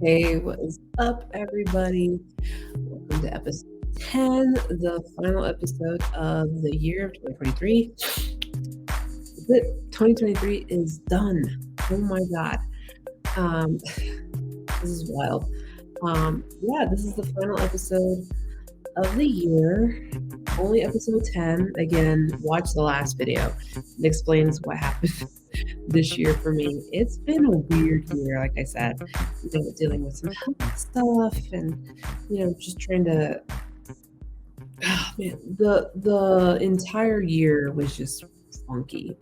Hey, what is up, everybody? Welcome to episode 10, the final episode of the year of 2023. 2023 is done. Oh my God. This is wild. Yeah, this is the final episode of the year. Only episode 10. Again, watch the last video. It explains what happened this year for me. It's been a weird year, like I said, dealing with some health stuff and, just trying to, oh man, the entire year was just funky.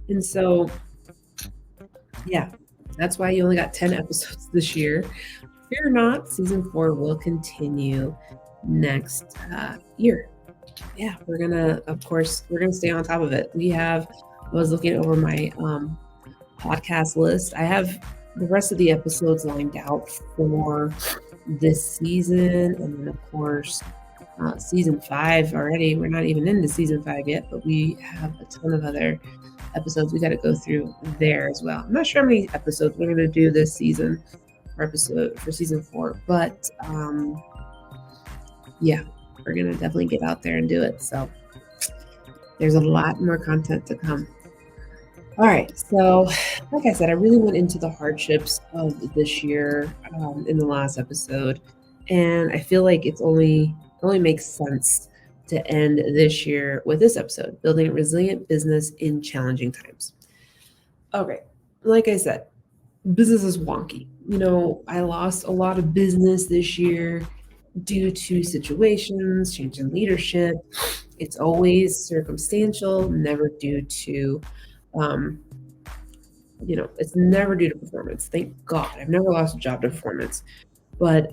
And so, yeah, that's why you only got 10 episodes this year. Fear not, season 4 will continue next year. Yeah, we're gonna stay on top of it. I was looking over my podcast list. I have the rest of the episodes lined out for this season, and then of course season 5 already. We're not even into season 5 yet, but we have a ton of other episodes we got to go through there as well. I'm not sure how many episodes we're going to do this season for season 4, but yeah, we're going to definitely get out there and do it. So there's a lot more content to come. All right, so like I said, I really went into the hardships of this year in the last episode, and I feel like it only makes sense to end this year with this episode, building a resilient business in challenging times. Okay, like I said, business is wonky. I lost a lot of business this year due to situations, change in leadership. It's always circumstantial, never due to it's never due to performance. Thank God. I've never lost a job to performance. But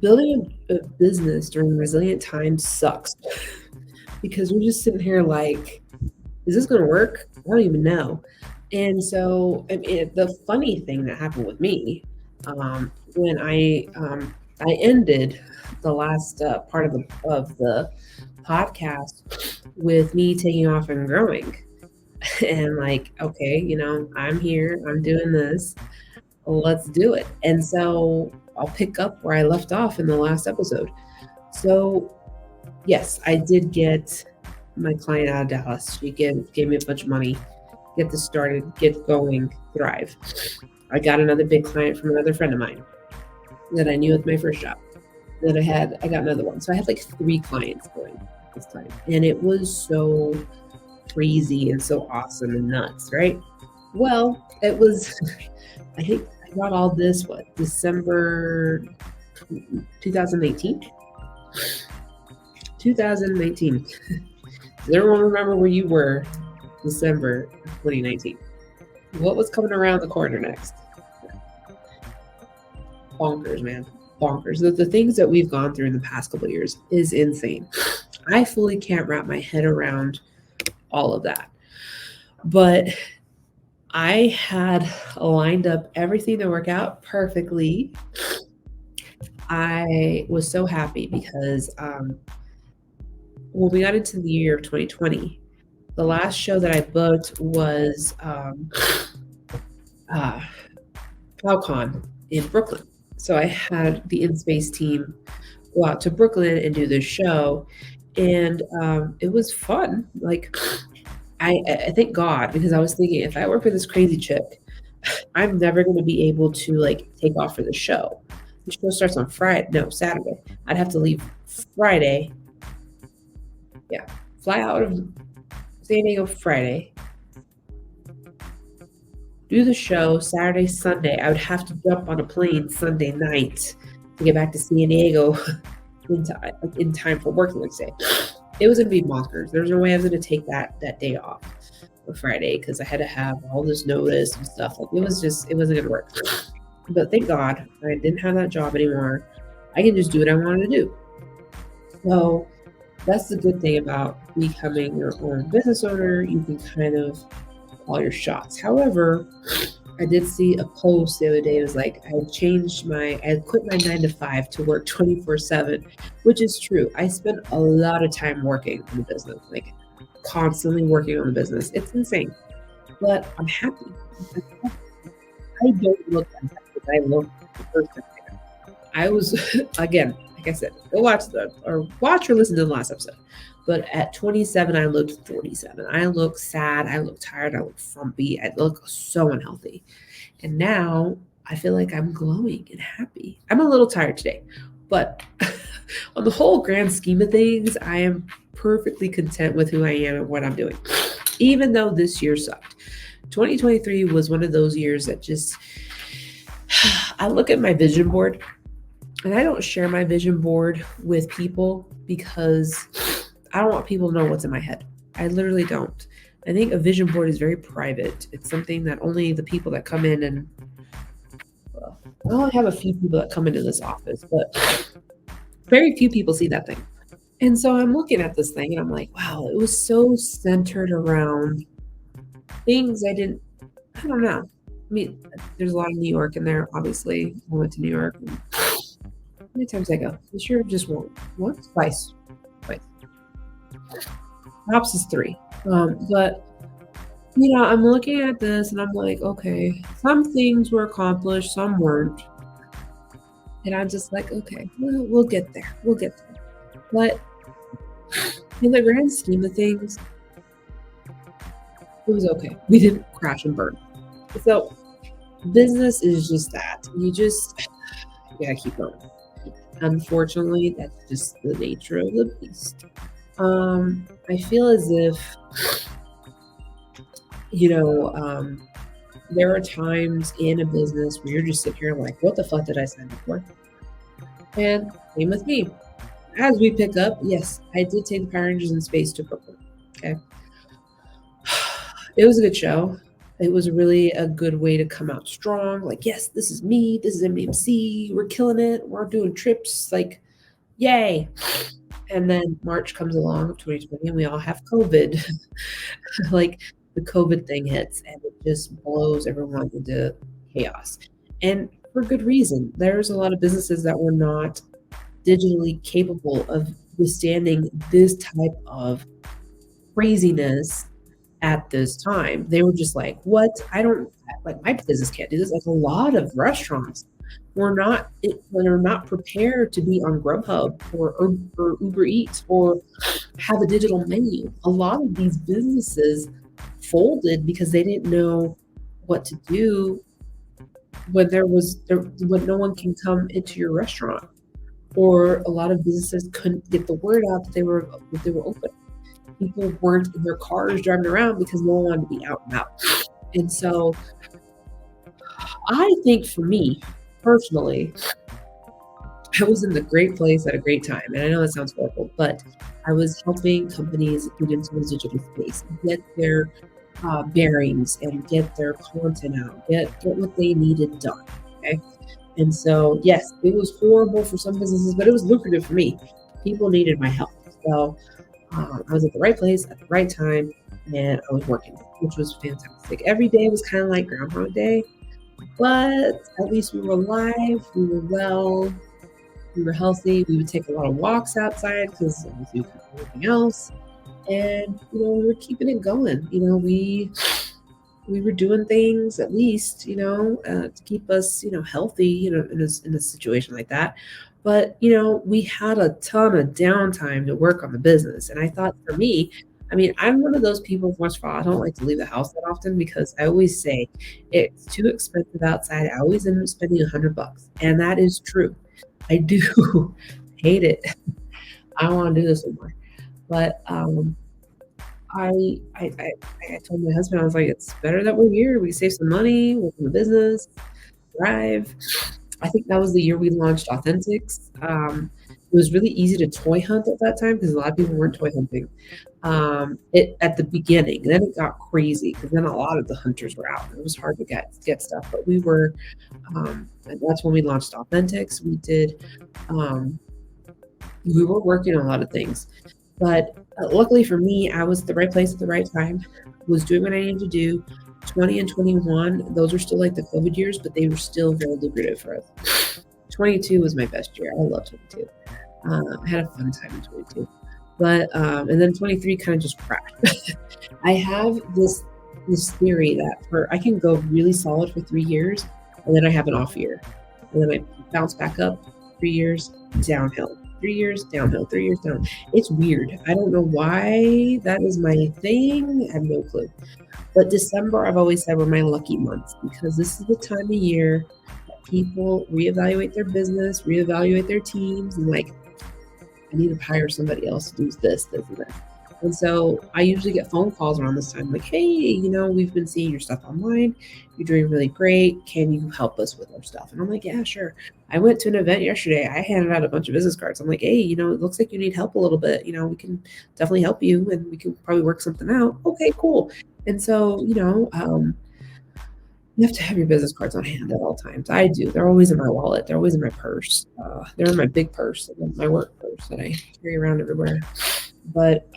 building a business during resilient times sucks because we're just sitting here like, is this going to work? I don't even know. And so the funny thing that happened with me when I ended the last part of the podcast with me taking off and growing. And like, okay, I'm here, I'm doing this, let's do it. And so I'll pick up where I left off in the last episode. So yes, I did get my client out of Dallas. She gave me a bunch of money, get this started, get going, thrive. I got another big client from another friend of mine that I knew with my first job. Then I got another one. So I had like 3 clients going this time. And it was so crazy and so awesome and nuts, right? Well, it was, I think I got all this, December 2018? 2019. Does everyone remember where you were December 2019? What was coming around the corner next? Bonkers, man. Bonkers. The things that we've gone through in the past couple of years is insane. I fully can't wrap my head around all of that. But I had lined up everything to work out perfectly. I was so happy because when we got into the year of 2020, the last show that I booked was PowCon in Brooklyn. So I had the InSpace team go out to Brooklyn and do this show. And it was fun. Like, I thank God, because I was thinking, if I work with this crazy chick, I'm never going to be able to like take off for the show. The show starts on Saturday. I'd have to leave Friday. Yeah, fly out of San Diego Friday, do the show Saturday, Sunday. I would have to jump on a plane Sunday night to get back to San Diego in time for work the next day. It was going to be bonkers. There was no way I was going to take that day off for Friday because I had to have all this notice and stuff. Like, it wasn't going to work. But thank God I didn't have that job anymore. I can just do what I wanted to do. So that's the good thing about becoming your own business owner. You can kind of call your shots. However, I did see a post the other day. It was like, I quit my 9 to 5 to work 24/7, which is true. I spent a lot of time working on the business, like constantly working on the business. It's insane, but I'm happy. I don't look as happy as I look the first time I got it. I was again, like I said, go watch or listen to the last episode. But at 27, I looked 47. I look sad. I look tired. I look frumpy. I look so unhealthy. And now I feel like I'm glowing and happy. I'm a little tired today, but on the whole grand scheme of things, I am perfectly content with who I am and what I'm doing, even though this year sucked. 2023 was one of those years that just, I look at my vision board and I don't share my vision board with people because I don't want people to know what's in my head. I literally don't. I think a vision board is very private. It's something that only the people that come in and, well, I only have a few people that come into this office, but very few people see that thing. And so I'm looking at this thing and I'm like, wow, it was so centered around things I don't know. I mean, there's a lot of New York in there, obviously. I went to New York. And how many times I go? This year, just once, twice. Perhaps is 3. But I'm looking at this and I'm like, okay, some things were accomplished, some weren't. And I'm just like, okay, well, we'll get there. We'll get there. But in the grand scheme of things, it was okay. We didn't crash and burn. So business is just that. You gotta keep going. Unfortunately, that's just the nature of the beast. I feel as if, there are times in a business where you're just sitting here like, what the fuck did I sign up for? And same with me. As we pick up, yes, I did take the Power Rangers in space to Brooklyn. Okay. It was a good show. It was really a good way to come out strong. Like, yes, this is me. This is MMC. We're killing it. We're doing trips. Like, yay. And then March comes along of 2020 and we all have COVID. Like the COVID thing hits and it just blows everyone into chaos. And for good reason. There's a lot of businesses that were not digitally capable of withstanding this type of craziness at this time. They were just like, what? My business can't do this. Like a lot of restaurants were not prepared to be on Grubhub or Uber Eats or have a digital menu. A lot of these businesses folded because they didn't know what to do when when no one can come into your restaurant, or a lot of businesses couldn't get the word out that they were open. People weren't in their cars driving around because no one wanted to be out and about. And so I think for me personally, I was in the great place at a great time. And I know that sounds horrible, but I was helping companies get into the digital space, get their bearings and get their content out, get what they needed done. Okay. And so, yes, it was horrible for some businesses, but it was lucrative for me. People needed my help. So I was at the right place at the right time and I was working, which was fantastic. Every day was kind of like Groundhog Day, but at least we were alive, we were well, we were healthy. We would take a lot of walks outside because we couldn't do anything else. And, we were keeping it going. We were doing things at least, to keep us, healthy, in a situation like that. But, we had a ton of downtime to work on the business. And I thought for me, I mean, I'm one of those people, first of all, I don't like to leave the house that often because I always say it's too expensive outside. I always end up spending $100. And that is true. I do hate it. I don't want to do this anymore. But I told my husband, I was like, it's better that we're here. We save some money, work in the business, drive. I think that was the year we launched Authentics. It was really easy to toy hunt at that time because a lot of people weren't toy hunting. At the beginning, then it got crazy because then a lot of the hunters were out. It was hard to get stuff, but we were. That's when we launched Authentics. We were working on a lot of things, but luckily for me, I was at the right place at the right time. Was doing what I needed to do. 20 and 21, those were still like the COVID years, but they were still very lucrative for us. 22 was my best year. I love 22. I had a fun time in 22. But and then 23 kind of just crashed. I have this this theory that I can go really solid for 3 years, and then I have an off year, and then I bounce back up. 3 years downhill, 3 years downhill, 3 years down. It's weird. I don't know why that is my thing. I have no clue. But December, I've always said, were my lucky months because this is the time of year that people reevaluate their business, reevaluate their teams, and like, I need to hire somebody else to do this, this, and this. And so I usually get phone calls around this time, like, hey, we've been seeing your stuff online. You're doing really great. Can you help us with our stuff? And I'm like, yeah, sure. I went to an event yesterday. I handed out a bunch of business cards. I'm like, hey, it looks like you need help a little bit. We can definitely help you and we can probably work something out. Okay, cool. And so, you have to have your business cards on hand at all times. I do. They're always in my wallet. They're always in my purse. They're in my big purse, my work purse that I carry around everywhere. But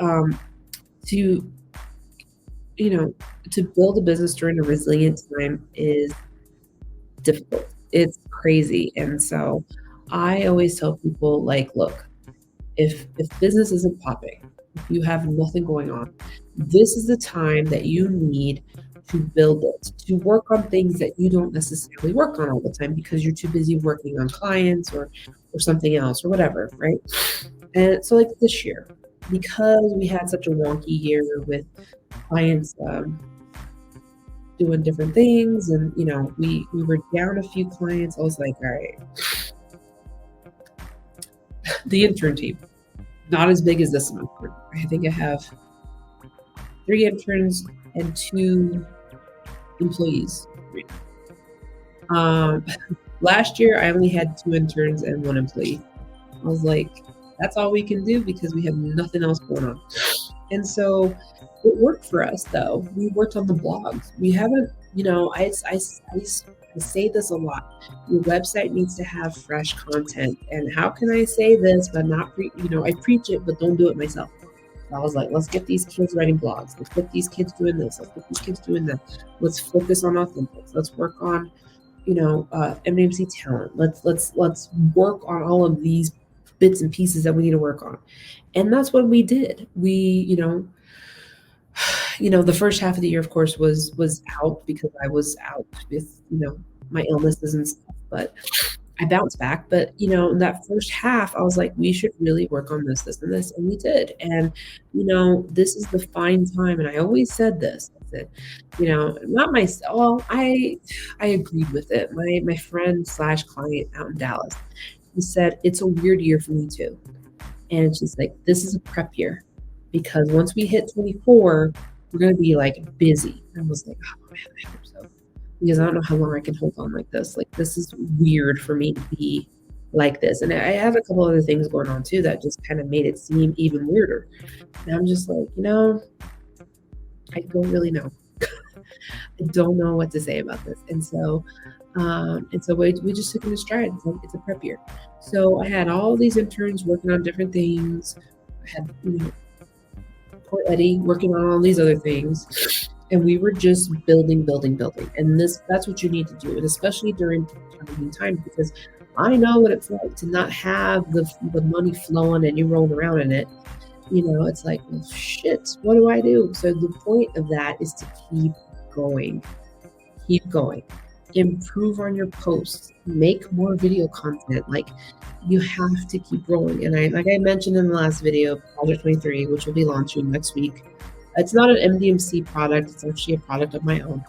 to to build a business during a resilient time is difficult. It's crazy. And so I always tell people, like, look, if business isn't popping, if you have nothing going on, this is the time that you need to build it, to work on things that you don't necessarily work on all the time because you're too busy working on clients or something else or whatever, right? And so, like, this year, because we had such a wonky year with clients doing different things, and we were down a few clients. I was like, all right, the intern team, not as big as this semester. I think I have 3 interns and 2 employees. Last year I only had 2 interns and 1 employee. I was like, that's all we can do because we have nothing else going on. And so it worked for us, though. We worked on the blogs. We haven't, I say this a lot. Your website needs to have fresh content. And how can I say this but not, I preach it, but don't do it myself. I was like, let's get these kids writing blogs. Let's get these kids doing this. Let's get these kids doing that. Let's focus on authentics. Let's work on, MDMC talent. Let's work on all of these bits and pieces that we need to work on. And that's what we did. We, the first half of the year, of course, was out because I was out with, my illnesses and stuff. But I bounced back. But, in that first half, I was like, we should really work on this, this, and this. And we did. And, this is the fine time. And I always said this. I said, not myself. Well, I agreed with it. My friend / client out in Dallas, he said, it's a weird year for me too. And she's like, this is a prep year because once we hit 24, we're going to be like busy. And I was like, oh man, I hope so. Because I don't know how long I can hold on like this. Like, this is weird for me to be like this. And I have a couple other things going on too that just kind of made it seem even weirder. And I'm just like, I don't really know. I don't know what to say about this. And so we just took it in stride. It's a prep year. So I had all these interns working on different things. I had, poor Eddie working on all these other things. And we were just building. And that's what you need to do. And especially during challenging times, because I know what it's like to not have the money flowing and you rolling around in it. It's like, well, shit, what do I do? So the point of that is to keep going. Improve on your posts, make more video content. Like, you have to keep rolling. And I mentioned in the last video, Project 23, which will be launching next week. It's not an MDMC product. It's actually a product of my own.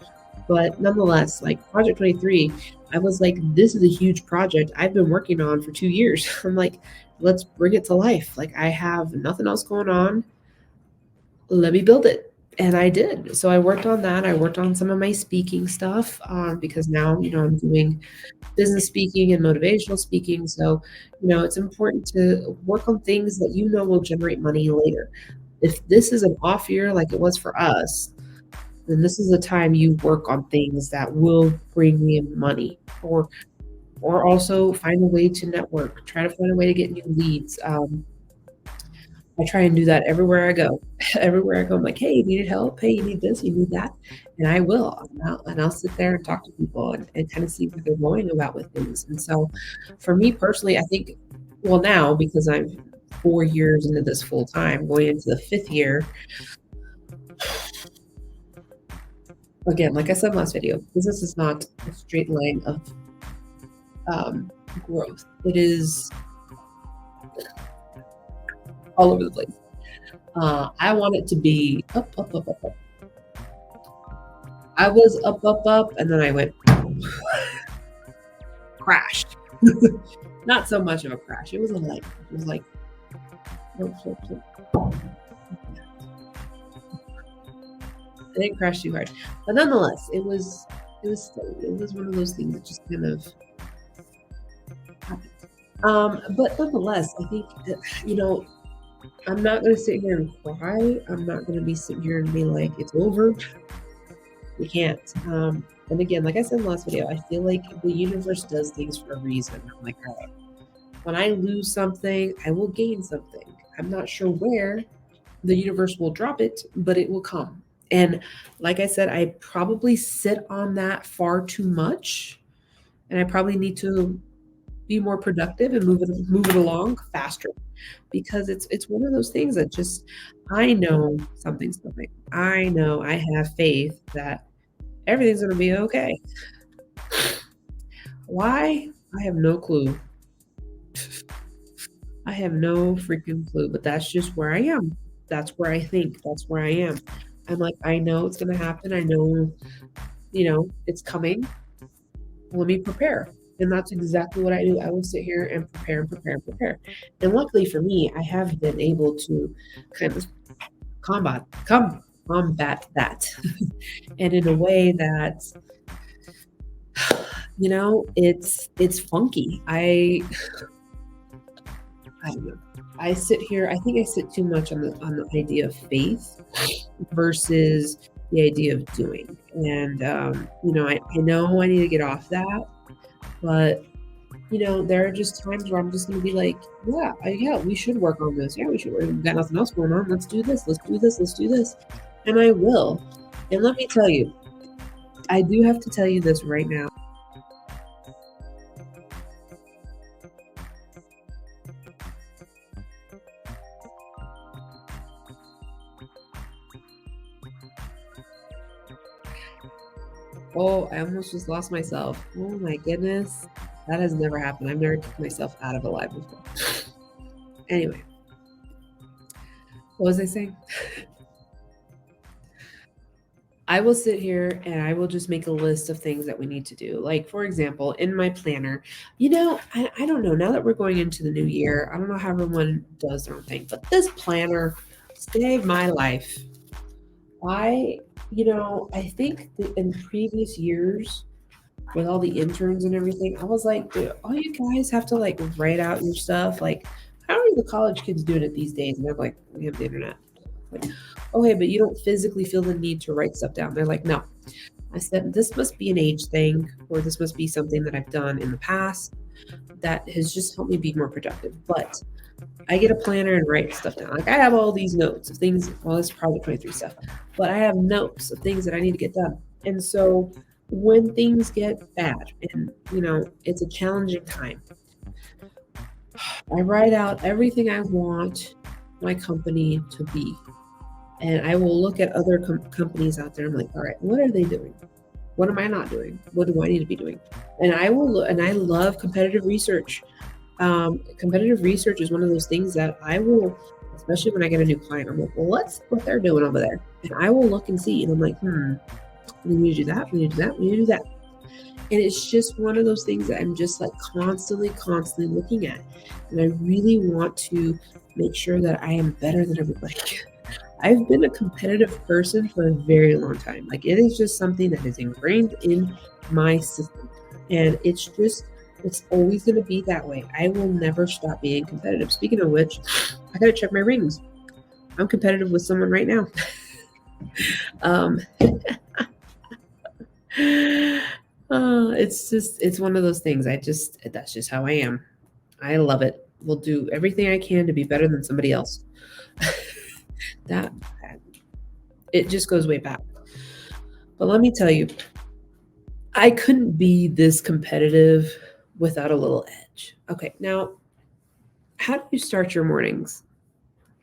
But nonetheless, like Project 23, I was like, this is a huge project I've been working on for 2 years. I'm like, let's bring it to life. Like, I have nothing else going on. Let me build it. And I did. So I worked on that. I worked on some of my speaking stuff because now, I'm doing business speaking and motivational speaking. So, it's important to work on things that will generate money later. If this is an off year like it was for us, then this is the time you work on things that will bring in money, or also find a way to network, try to find a way to get new leads. I try and do that everywhere I go. Everywhere I go, I'm like, hey, you needed help? Hey, you need this, you need that? And I will. And I'll sit there and talk to people and kind of see what they're going about with things. And so for me personally, I think, well, now, because I'm 4 years into this full time, going into the 5th year, Again, like I said last video, business is not a straight line of um, growth. It is all over the place. I want it to be up, up, up, up, up. I was up, up, up, and then I went crashed. Not so much of a crash. It was a light. It was like flip, flip, flip. I didn't crash too hard, but nonetheless, it was one of those things that just kind of happened. But nonetheless, I think that, I'm not going to sit here and cry. I'm not going to be sitting here and be like, it's over. We can't. And again, like I said in the last video, I feel like the universe does things for a reason. I'm like, all right, when I lose something, I will gain something. I'm not sure where the universe will drop it, but it will come. And like I said, I probably sit on that far too much. And I probably need to be more productive and move it along faster, because it's one of those things that just, I know something's coming. I know, I have faith that everything's going to be okay. Why? I have no clue. I have no freaking clue, but that's just where I am. That's where I think. That's where I am. I'm like, I know it's going to happen. I know, it's coming. Let me prepare. And that's exactly what I do. I will sit here and prepare and prepare and prepare. And luckily for me, I have been able to kind of combat that and in a way that, it's funky. I don't know. I sit here, I think I sit too much on the idea of faith versus the idea of doing. And I know I need to get off that, but there are just times where I'm just going to be like, yeah, we should work on this. Yeah, we should. We've got nothing else going on. Let's do this. Let's do this. Let's do this. And I will. And let me tell you, I do have to tell you this right now. Oh, I almost just lost myself. Oh my goodness. That has never happened. I've never took myself out of a live before. Anyway, what was I saying? I will sit here and I will just make a list of things that we need to do. Like, for example, in my planner, I don't know. Now that we're going into the new year, I don't know how everyone does their own thing, but this planner saved my life. I think that in previous years, with all the interns and everything, I was like, dude, all you guys have to like write out your stuff. Like, how are the college kids doing it these days? And they're like, we have the internet. Like, okay, but you don't physically feel the need to write stuff down. They're like, no. I said, this must be an age thing, or this must be something that I've done in the past that has just helped me be more productive. But I get a planner and write stuff down. Like, I have all these notes of things. Well, it's Project 23 stuff, but I have notes of things that I need to get done. And so when things get bad and, it's a challenging time, I write out everything I want my company to be. And I will look at other companies out there. I'm like, all right, what are they doing? What am I not doing? What do I need to be doing? And I will look, and I love competitive research. Competitive research is one of those things that I will, especially when I get a new client, I'm like, well, what's what they're doing over there? And I will look and see. And I'm like, we need to do that. We need to do that. We need to do that. And it's just one of those things that I'm just like constantly looking at. And I really want to make sure that I am better than everybody. I've been a competitive person for a very long time. Like, it is just something that is ingrained in my system. And it's always going to be that way. I will never stop being competitive. Speaking of which, I got to check my rings. I'm competitive with someone right now. It's one of those things. That's just how I am. I love it. Will do everything I can to be better than somebody else. That it just goes way back. But let me tell you, I couldn't be this competitive without a little edge. Okay, now, how do you start your mornings?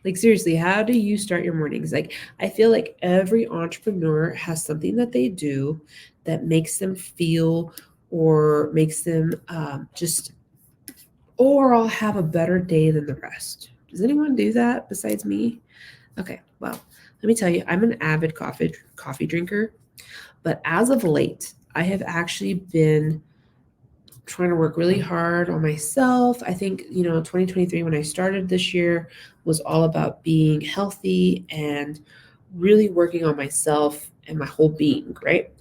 Like, seriously, how do you start your mornings? Like, I feel like every entrepreneur has something that they do that makes them feel or makes them just overall have a better day than the rest. Does anyone do that besides me? Okay, well, let me tell you, I'm an avid coffee drinker, but as of late, I have actually been trying to work really hard on myself. I think, 2023 when I started this year was all about being healthy and really working on myself and my whole being, right?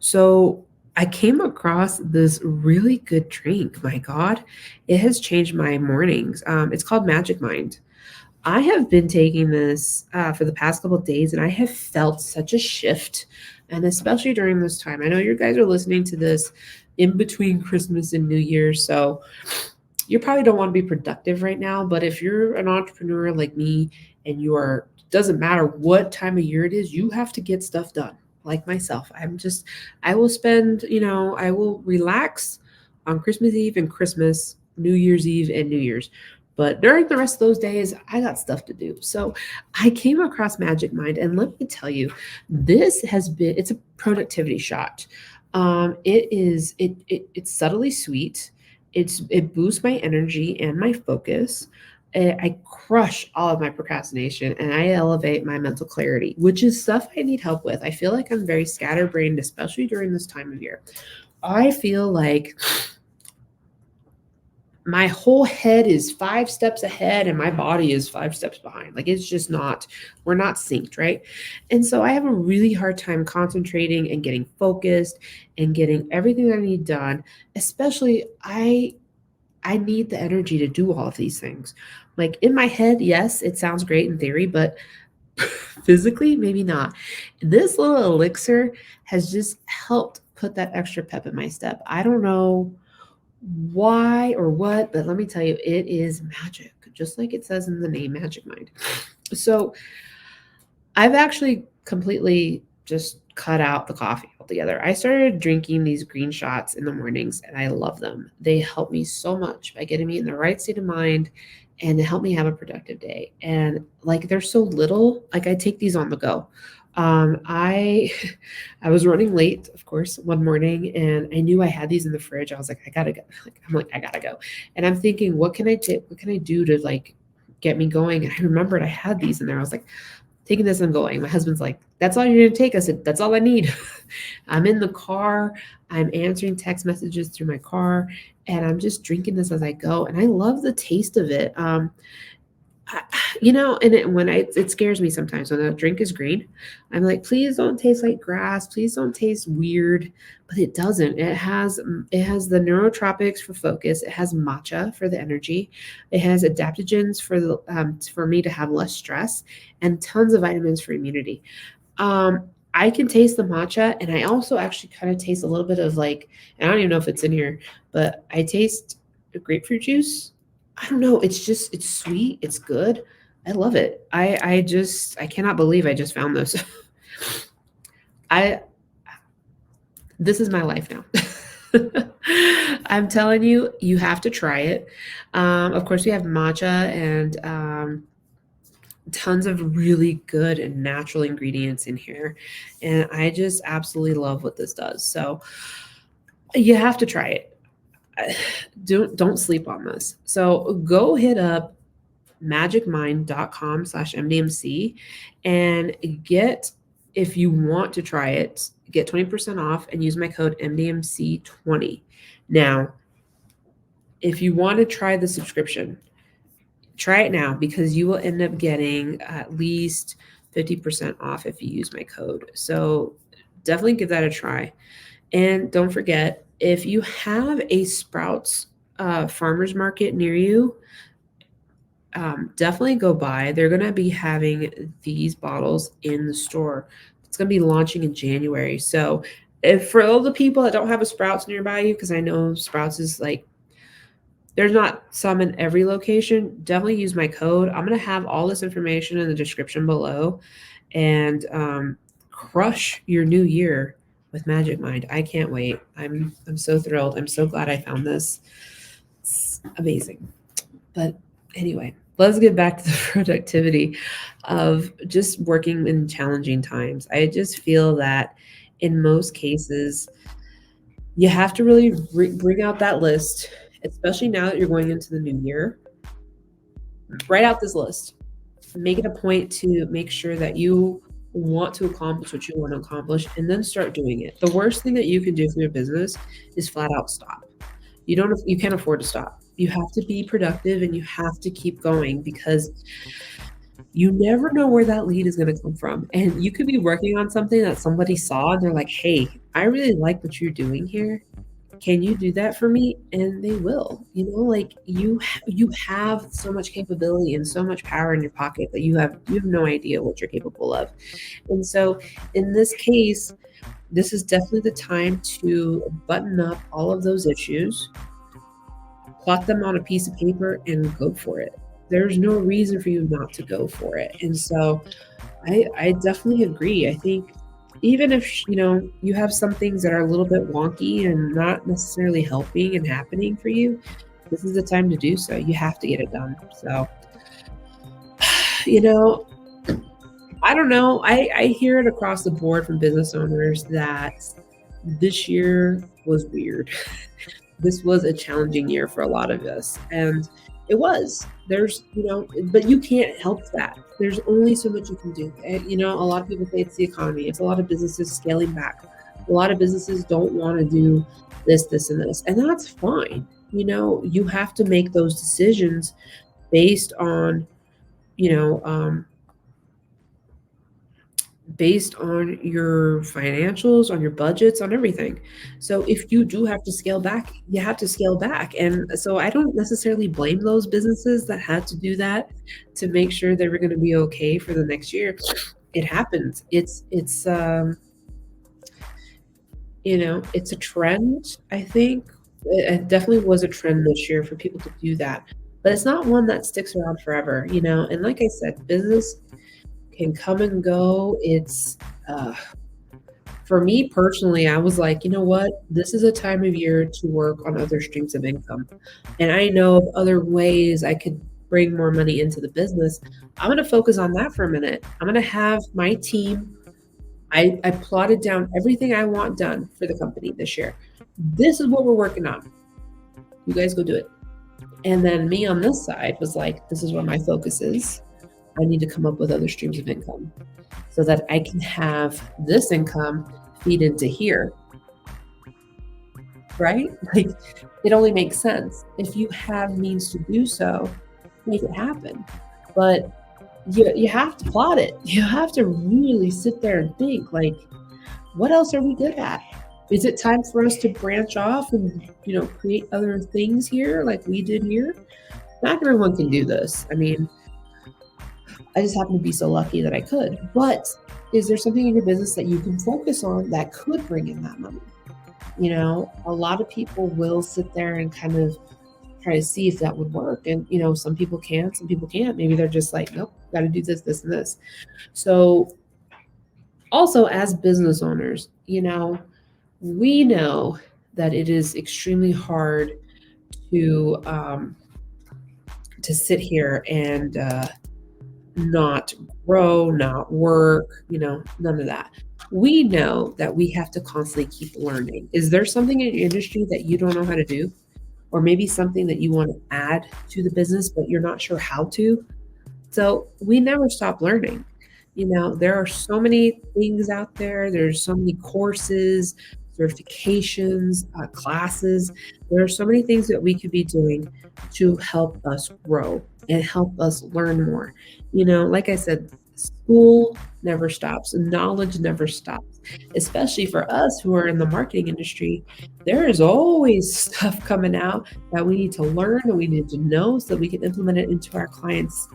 So I came across this really good drink. My God, it has changed my mornings. It's called Magic Mind. I have been taking this for the past couple of days, and I have felt such a shift, and especially during this time. I know you guys are listening to this in between Christmas and New Year's, so you probably don't want to be productive right now. But if you're an entrepreneur like me, and you are, doesn't matter what time of year it is, you have to get stuff done. Like myself, I will spend, I will relax on Christmas Eve and Christmas, New Year's Eve and New Year's. But during the rest of those days, I got stuff to do. So I came across Magic Mind, and let me tell you, it's a productivity shot. It's subtly sweet. It boosts my energy and my focus. I crush all of my procrastination and I elevate my mental clarity, which is stuff I need help with. I feel like I'm very scatterbrained, especially during this time of year. I feel like my whole head is 5 steps ahead and my body is 5 steps behind. Like, it's just not, we're not synced, right? And so I have a really hard time concentrating and getting focused and getting everything that I need done. Especially I need the energy to do all of these things. Like, in my head, yes, it sounds great in theory, but physically, maybe not. This little elixir has just helped put that extra pep in my step. I don't know why or what, but let me tell you, it is magic, just like it says in the name, Magic Mind. So I've actually completely just cut out the coffee altogether. I started drinking these green shots in the mornings and I love them. They help me so much by getting me in the right state of mind and to help me have a productive day. And like, they're so little, like I take these on the go. I I was running late, of course, one morning and I knew I had these in the fridge. I was like, I gotta go. I gotta go. And I'm thinking, what can I do? What can I do to like get me going? And I remembered I had these in there. I was like, taking this and going. My husband's like, that's all you're gonna take? I said, that's all I need. I'm in the car, I'm answering text messages through my car, and I'm just drinking this as I go. And I love the taste of it. I, and it scares me sometimes when a drink is green. I'm like, please don't taste like grass. Please don't taste weird. But it doesn't. It has the neurotropics for focus. It has matcha for the energy. It has adaptogens for me to have less stress, and tons of vitamins for immunity. I can taste the matcha, and I also actually kind of taste a little bit of like, and I don't even know if it's in here, but I taste the grapefruit juice. I don't know. It's sweet. It's good. I love it. I cannot believe I just found those. I This is my life now. I'm telling you, you have to try it. Of course, we have matcha and tons of really good and natural ingredients in here, and I just absolutely love what this does. So you have to try it. Don't sleep on this. So go hit up magicmind.com/mdmc and get, if you want to try it, get 20% off and use my code MDMC20. Now, if you want to try the subscription, try it now because you will end up getting at least 50% off if you use my code. So definitely give that a try. And don't forget, if you have a Sprouts farmers market near you, definitely go by. They're going to be having these bottles in the store. It's going to be launching in January. So if for all the people that don't have a Sprouts nearby you, because I know Sprouts is like, there's not some in every location, definitely use my code. I'm going to have all this information in the description below, and crush your new year with Magic Mind. I can't wait. I'm so thrilled. I'm so glad I found this. It's amazing. But anyway, let's get back to the productivity of just working in challenging times. I just feel that in most cases, you have to really bring out that list, especially now that you're going into the new year. Write out this list. Make it a point to make sure that you want to accomplish what you want to accomplish and then start doing it. The worst thing that you can do for your business is flat out stop. You can't afford to stop. You have to be productive and you have to keep going because you never know where that lead is going to come from. And you could be working on something that somebody saw and they're like, "Hey, I really like what you're doing here. Can you do that for me?" And they will. Like you have so much capability and so much power in your pocket that you have no idea what you're capable of. And so in this case, this is definitely the time to button up all of those issues, plot them on a piece of paper, and go for it. There's no reason for you not to go for it. And so I definitely agree. I think even if you have some things that are a little bit wonky and not necessarily helping and happening for you, this is the time to do so. You have to get it done. So I don't know. I hear it across the board from business owners that this year was weird. This was a challenging year for a lot of us. And it was. But you can't help that. There's only so much you can do. A lot of people say it's the economy. It's a lot of businesses scaling back. A lot of businesses don't want to do this, this, and this. And that's fine. You have to make those decisions based on, based on your financials, on your budgets, on everything. So if you do have to scale back, you have to scale back. And so I don't necessarily blame those businesses that had to do that to make sure they were going to be okay for the next year. It happens. It's a trend, I think. It definitely was a trend this year for people to do that. But it's not one that sticks around forever, And like I said, business can come and go. It's for me personally, I was like, you know what? This is a time of year to work on other streams of income. And I know of other ways I could bring more money into the business. I'm going to focus on that for a minute. I'm going to have my team. I plotted down everything I want done for the company this year. This is what we're working on. You guys go do it. And then me on this side was like, this is where my focus is. I need to come up with other streams of income so that I can have this income feed into here. Right? Like, it only makes sense. If you have means to do so, make it happen. But you have to plot it. You have to really sit there and think, like, what else are we good at? Is it time for us to branch off and, create other things here like we did here? Not everyone can do this. I mean, I just happen to be so lucky that I could. But is there something in your business that you can focus on that could bring in that money? A lot of people will sit there and kind of try to see if that would work. And, some people can, some people can't. Maybe they're just like, nope, got to do this, this, and this. So also as business owners, we know that it is extremely hard to sit here and not grow, not work, none of that. We know that we have to constantly keep learning. Is there something in your industry that you don't know how to do? Or maybe something that you want to add to the business, but you're not sure how to? So we never stop learning. There are so many things out there. There's so many courses, certifications, classes. There are so many things that we could be doing to help us grow and help us learn more. Like I said, school never stops. Knowledge never stops, especially for us who are in the marketing industry. There is always stuff coming out that we need to learn and we need to know so that we can implement it into our clients'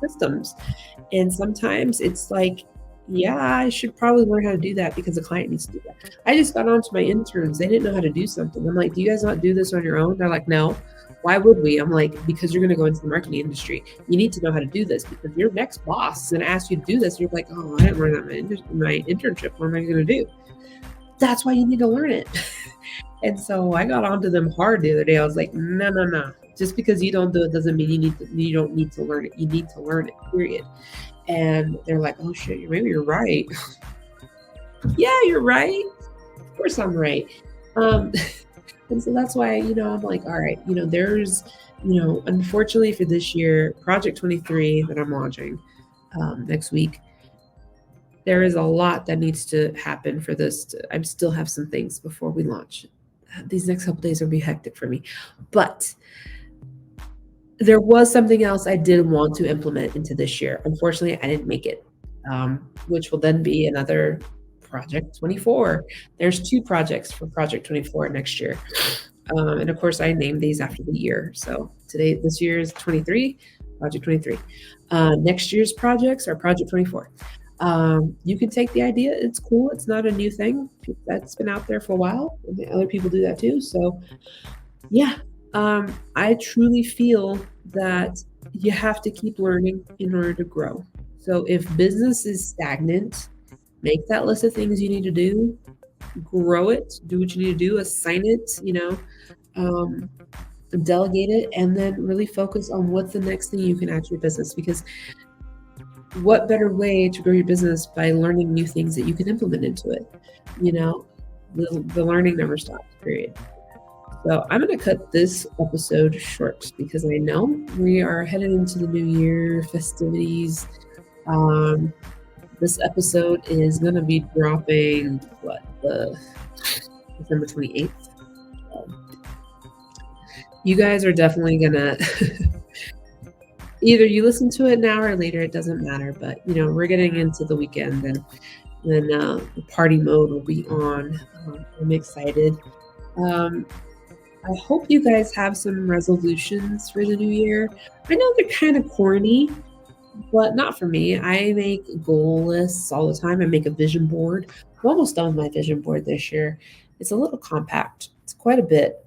systems. And sometimes it's like, yeah, I should probably learn how to do that because the client needs to do that. I just got on to my interns. They didn't know how to do something. I'm like, do you guys not do this on your own? They're like, no. Why would we? I'm like, because you're going to go into the marketing industry. You need to know how to do this because your next boss is going to ask you to do this. You're like, oh, I didn't learn that in my internship. What am I going to do? That's why you need to learn it. And so I got onto them hard the other day. I was like, no. Just because you don't do it doesn't mean you don't need to learn it. You need to learn it, period. And they're like, oh shit, maybe you're right. Yeah, you're right. Of course I'm right. And so that's why, I'm like, all right, there's, unfortunately for this year, Project 23 that I'm launching next week, there is a lot that needs to happen for this. I still have some things before we launch. These next couple days will be hectic for me. But there was something else I did want to implement into this year. Unfortunately, I didn't make it, which will then be another Project 24. There's 2 projects for Project 24 next year. And of course, I named these after the year. So this year is 23, Project 23. Next year's projects are Project 24. You can take the idea. It's cool. It's not a new thing. That's been out there for a while. Other people do that too. So yeah, I truly feel that you have to keep learning in order to grow. So if business is stagnant, make that list of things you need to do, grow it, do what you need to do, assign it, delegate it, and then really focus on what's the next thing you can add to your business. Because what better way to grow your business by learning new things that you can implement into it? The learning never stops, period. So I'm going to cut this episode short because I know we are headed into the new year festivities. This episode is going to be dropping, December 28th. You guys are definitely going to, either you listen to it now or later, it doesn't matter. But, we're getting into the weekend and then the party mode will be on. I'm excited. I hope you guys have some resolutions for the new year. I know they're kind of corny, but not for me. I make goal lists all the time. I make a vision board. I'm almost done with my vision board this year. It's a little compact. It's quite a bit.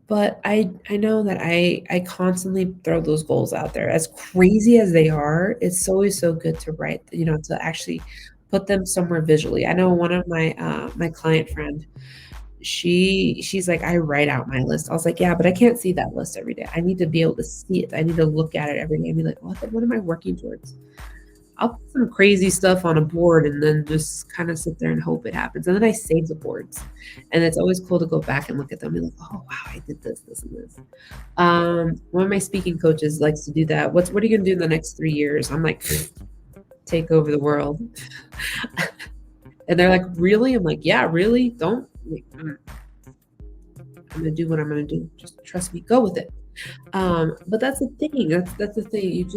But I know that I constantly throw those goals out there. As crazy as they are, it's always so good to write, to actually put them somewhere visually. I know one of my client friend, she's like, I write out my list. I was like, yeah, but I can't see that list every day. I need to be able to see it. I need to look at it every day and be like, what am I working towards? I'll put some crazy stuff on a board and then just kind of sit there and hope it happens. And then I save the boards. And it's always cool to go back and look at them and be like, oh wow, I did this, this, and this. One of my speaking coaches likes to do that. What are you gonna do in the next 3 years? I'm like, take over the world. And they're like, really? I'm like, yeah, really? Don't. I'm going to do what I'm going to do. Just trust me. Go with it. But that's the thing. That's the thing.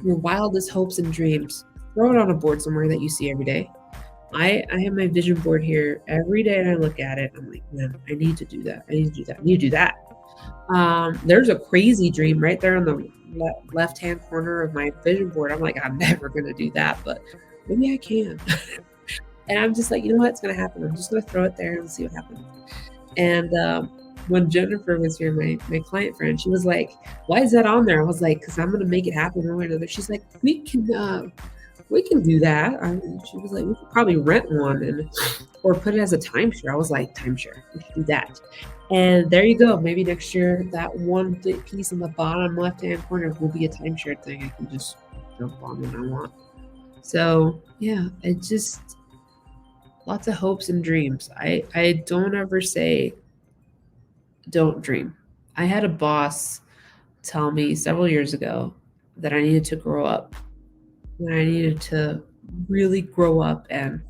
Your wildest hopes and dreams, throw it on a board somewhere that you see every day. I have my vision board here every day and I look at it. I'm like, man, I need to do that. I need to do that. I need to do that. There's a crazy dream right there on the left-hand corner of my vision board. I'm like, I'm never going to do that, but maybe I can. And I'm just like, you know what? It's going to happen. I'm just going to throw it there and see what happens. And when Jennifer was here, my client friend, she was like, why is that on there? I was like, because I'm going to make it happen one way or another. She's like, we can do that. She was like, we could probably rent one or put it as a timeshare. I was like, timeshare, we should do that. And there you go. Maybe next year, that one big piece in the bottom left-hand corner will be a timeshare thing. I can just jump on when I want. So yeah, it just... lots of hopes and dreams. I don't ever say don't dream. I had a boss tell me several years ago that I needed to grow up. That I needed to really grow up and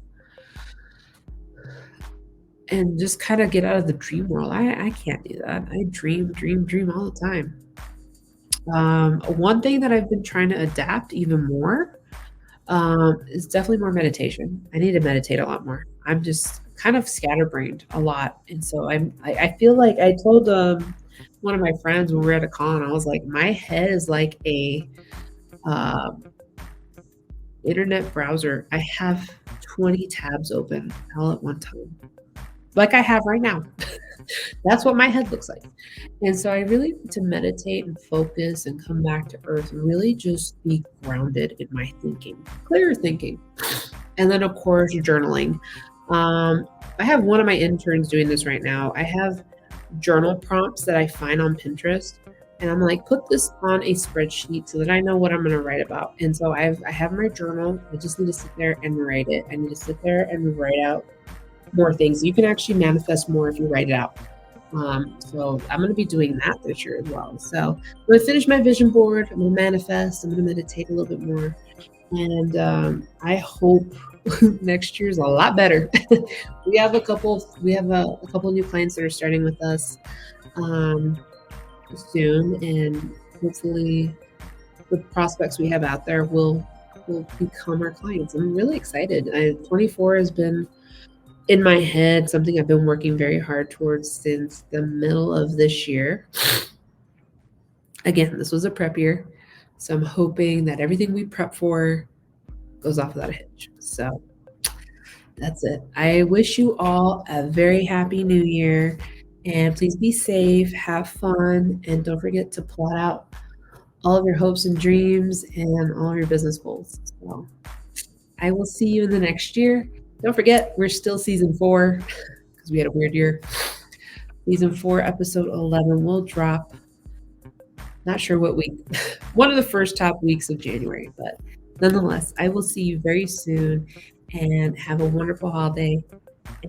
just kind of get out of the dream world. I can't do that. I dream all the time. One thing that I've been trying to adapt even more is definitely more meditation. I need to meditate a lot more. I'm just kind of scatterbrained a lot. And so I feel like I told one of my friends when we were at a con, I was like, my head is like a internet browser. I have 20 tabs open all at one time, like I have right now. That's what my head looks like. And so I really need to meditate and focus and come back to earth and really just be grounded in my thinking, clear thinking. And then, of course, journaling. I have one of my interns doing this right now. I have journal prompts that I find on Pinterest. And I'm like, put this on a spreadsheet so that I know what I'm going to write about. And so I have my journal. I just need to sit there and write it. I need to sit there and write out more things. You can actually manifest more if you write it out. So I'm going to be doing that this year as well. So I'm going to finish my vision board. I'm going to manifest. I'm going to meditate a little bit more. And I hope next year is a lot better. We have a couple new clients that are starting with us soon, and hopefully the prospects we have out there will become our clients. I'm really excited. 24 has been in my head something I've been working very hard towards since the middle of this year. Again, this was a prep year, so I'm hoping that everything we prep for goes off without a hitch. So that's it. I wish you all a very happy new year, and please be safe, have fun, and don't forget to plot out all of your hopes and dreams and all of your business goals. So I will see you in the next year. Don't forget, we're still season 4 because we had a weird year. Season 4, episode 11 will drop. Not sure what week. One of the first top weeks of January, but nonetheless, I will see you very soon, and have a wonderful holiday.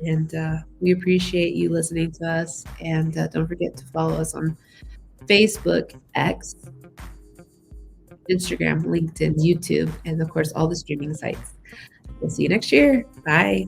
And we appreciate you listening to us. And don't forget to follow us on Facebook, X, Instagram, LinkedIn, YouTube, and of course, all the streaming sites. We'll see you next year. Bye.